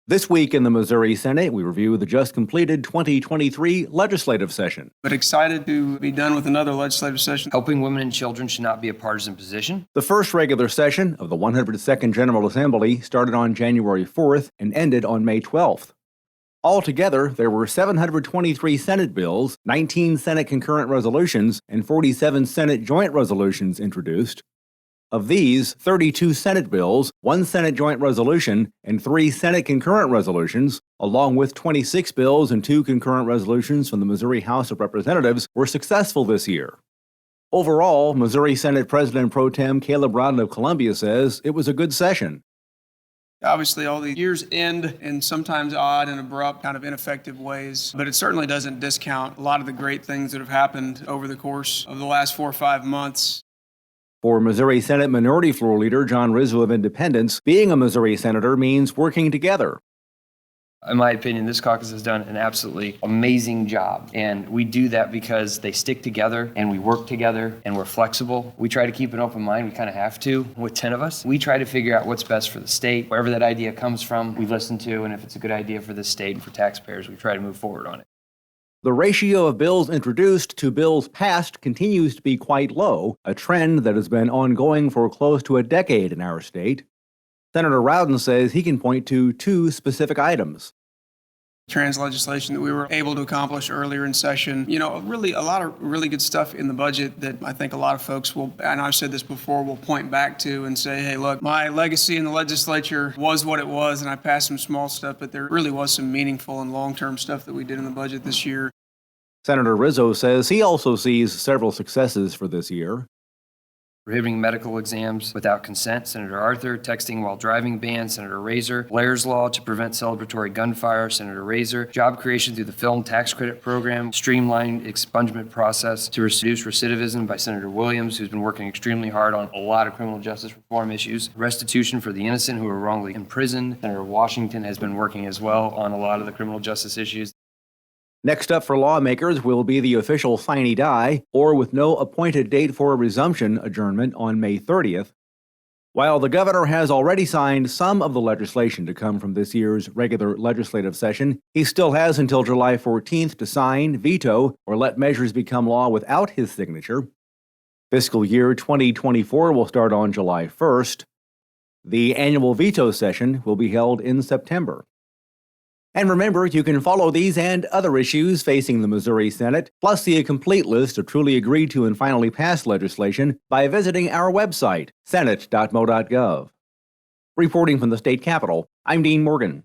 This week in the Missouri Senate, we review the just completed 2023 legislative session. But excited to be done with another legislative session. Helping women and children should not be a partisan position. The first regular session of the 102nd General Assembly started on January 4th and ended on May 12th. Altogether, there were 723 Senate bills, 19 Senate concurrent resolutions, and 47 Senate joint resolutions introduced. Of these, 32 Senate bills, 1 Senate joint resolution, and 3 Senate concurrent resolutions, along with 26 bills and 2 concurrent resolutions from the Missouri House of Representatives, were successful this year. Overall, Missouri Senate President Pro Tem Caleb Rowden of Columbia says it was a good session. Obviously, all the years end in sometimes odd and abrupt, kind of ineffective ways, but it certainly doesn't discount a lot of the great things that have happened over the course of the last 4 or 5 months. For Missouri Senate Minority Floor Leader John Rizzo of Independence, being a Missouri senator means working together. In my opinion, this caucus has done an absolutely amazing job. And we do that because they stick together and we work together and we're flexible. We try to keep an open mind. We kind of have to with 10 of us. We try to figure out what's best for the state. Wherever that idea comes from, we listen to. And if it's a good idea for the state and for taxpayers, we try to move forward on it. The ratio of bills introduced to bills passed continues to be quite low, a trend that has been ongoing for close to a decade in our state. Senator Rowden says he can point to 2 specific items. Trans legislation that we were able to accomplish earlier in session. Really a lot of really good stuff in the budget that I think a lot of folks will, and I've said this before, will point back to and say, hey, look, my legacy in the legislature was what it was, and I passed some small stuff, but there really was some meaningful and long-term stuff that we did in the budget this year. Senator Rizzo says he also sees several successes for this year. Prohibiting medical exams without consent, Senator Arthur. Texting while driving ban, Senator Razor. Blair's Law to prevent celebratory gunfire, Senator Razor. Job creation through the Film Tax Credit Program. Streamlined expungement process to reduce recidivism by Senator Williams, who's been working extremely hard on a lot of criminal justice reform issues. Restitution for the innocent who are wrongly imprisoned. Senator Washington has been working as well on a lot of the criminal justice issues. Next up for lawmakers will be the official sine die, or with no appointed date for a resumption adjournment on May 30th. While the governor has already signed some of the legislation to come from this year's regular legislative session, he still has until July 14th to sign, veto, or let measures become law without his signature. Fiscal year 2024 will start on July 1st. The annual veto session will be held in September. And remember, you can follow these and other issues facing the Missouri Senate, plus see a complete list of truly agreed to and finally passed legislation by visiting our website, senate.mo.gov. Reporting from the state capitol, I'm Dean Morgan.